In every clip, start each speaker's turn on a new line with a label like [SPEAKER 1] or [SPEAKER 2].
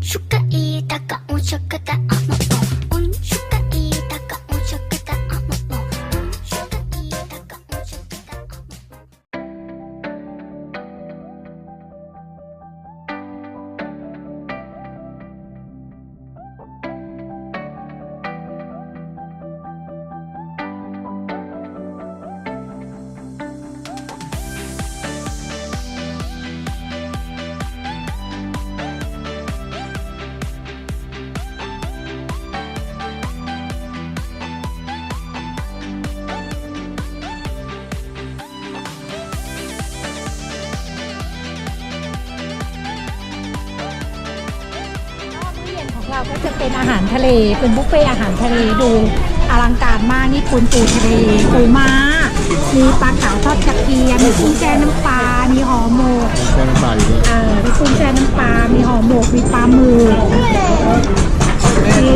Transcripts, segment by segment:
[SPEAKER 1] suka itaka suka ta suka itaka suka ta suka itaka suka ta
[SPEAKER 2] เราก็จะเป็นอาหารทะเลเป็นบุฟเฟ่อาหารทะเลดูอลังการมากนี่คุณปูทะเลปูม้ามีปลาเก๋าทอดกระเทียมมีกุ้งแช่น้ำปลามีห่อหมก
[SPEAKER 3] แช่น้ำปลาอยู่ด้วย
[SPEAKER 2] มีกุ้งแช่น้ำปลามีห่อหมกมีปลาหมึกนี่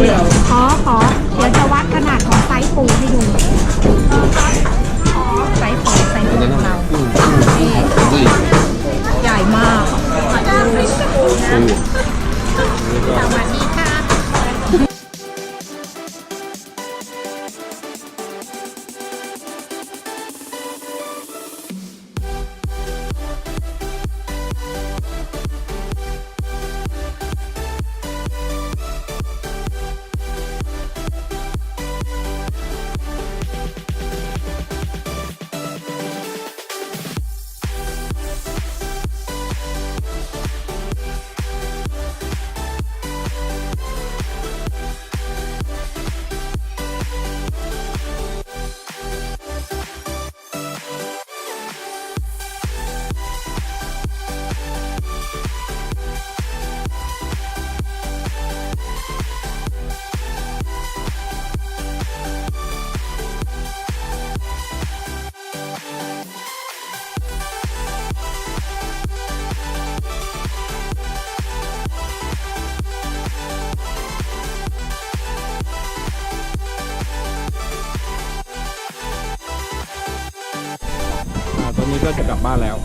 [SPEAKER 2] ขอเดี๋ยวจะวัดขนาดของไซส์ปูให้ดูไซส์ปูของเรานี่ใหญ่มากสวัสดีค่ะ
[SPEAKER 3] ตอนนี้ก็จะกลับบ้านแล้ว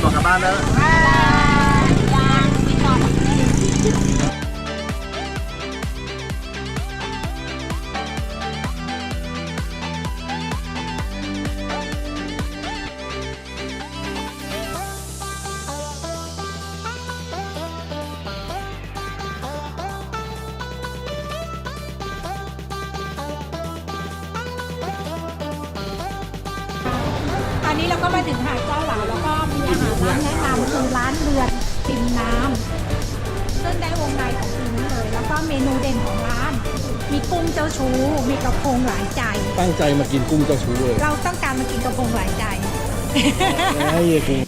[SPEAKER 3] บอกกลับบ้านแล้ว
[SPEAKER 2] ตอนนี้เราก็มาถึงหาดเจ้าหลาแล้วก็มีอาหารร้านแนะนำคือร้านเรือนริมน้ำซึ่งได้วงในของที่นี้เลยแล้วก็เมนูเด่นของร้าน มีกุ้งเจ้าชู้มีกระพงหลายใจ
[SPEAKER 3] ตั้งใจมากินกุ้งเจ้าชู้เลย
[SPEAKER 2] เราต้องการมากินกระพงหลายใจ
[SPEAKER 3] ไอ้กุ้ง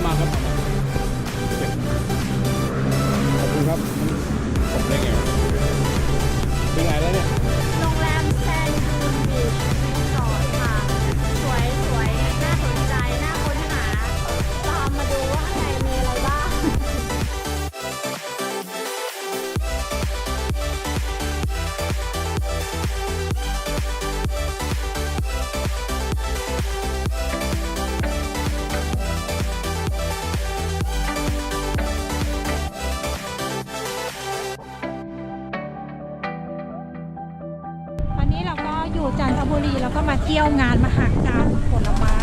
[SPEAKER 3] มาครับขอบคุณครับผมได้ไงเป็นไงแล้วเนี่ย
[SPEAKER 4] โรงแรมแซนดูนบีชรีสอร์ทค่ะสวยน่าสนใจ น่าค้นหา ตามมาดูว่าข้างในมีอะไรบ้าง
[SPEAKER 2] ตอนนี้เราก็อยู่จันทบุรีแล้วก็มาเที่ยวงานมหกรรมผลไม้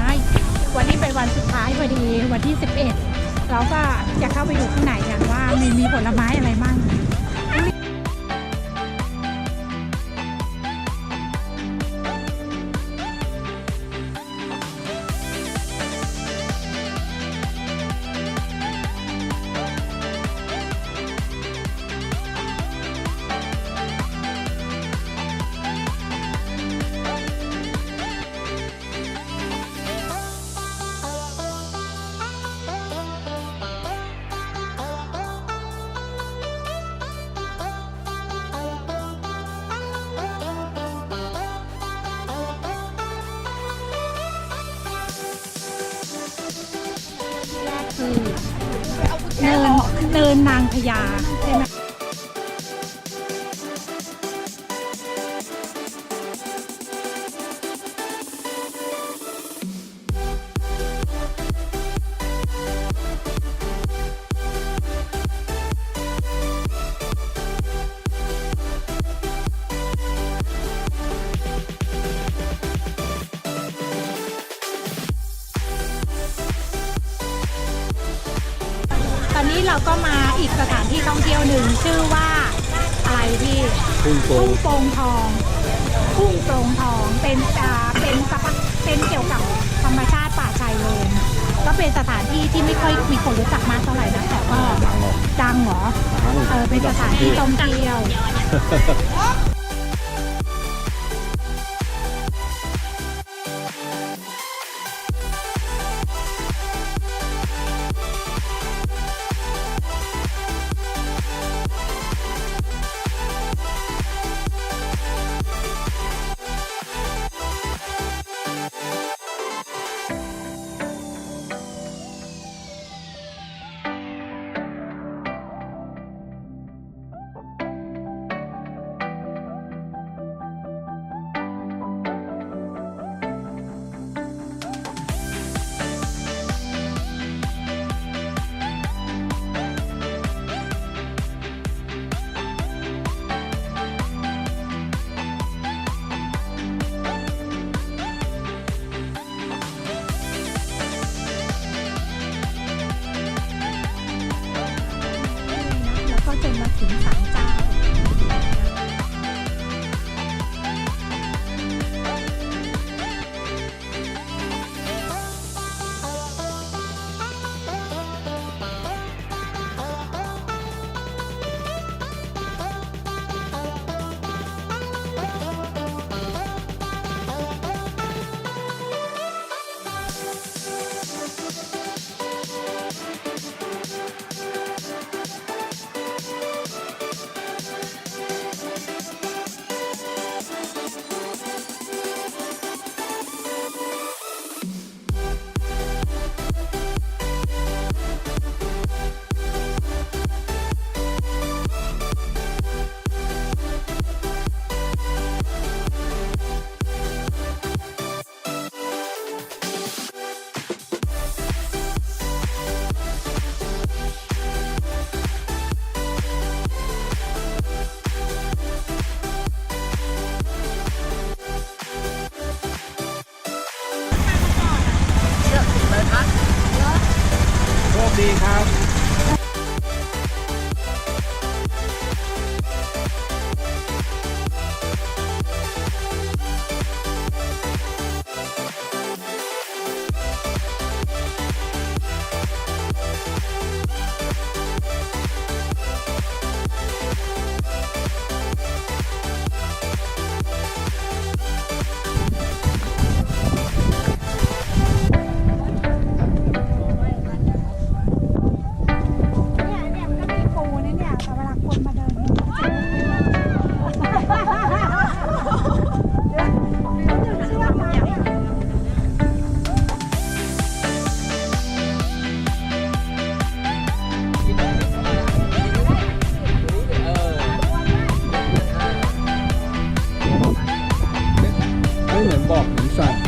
[SPEAKER 2] วันนี้เป็นวันสุดท้ายพอดีวันที่ 11 เราก็จะเข้าไปดูข้างในกันว่ามีผลไม้อะไรบ้าง เนินนางพญาใช่ไหมตอนนี้เราก็มาอีกสถานที่ท่องเที่ยวหนึ่งชื่อว่าอะไรพี่
[SPEAKER 3] พุ่งโป่
[SPEAKER 2] ทุ่
[SPEAKER 3] ง
[SPEAKER 2] งโป่งทองทุ่งโป่งทองเป็นเป็นเกี่ยวกับธรรมชาติป่าชายเลนก็เป็นสถานที่ที่ไม่ค่อยมีคนรู้จักมากเท่าไหร่นะแต่ก็ดังเหรอเป็นสถานที่ท่องเที่ยว แล้วก็จนมาถึงศาลเจ้า
[SPEAKER 3] โชคดีครับ
[SPEAKER 2] เนี่ยมันก็มีปูนะเนี่ยแต่เวลาคนมาเดินมันก็จะเชื่อมาเนี่ย
[SPEAKER 3] ไม่เหมือนบอกเหมือนสัตว์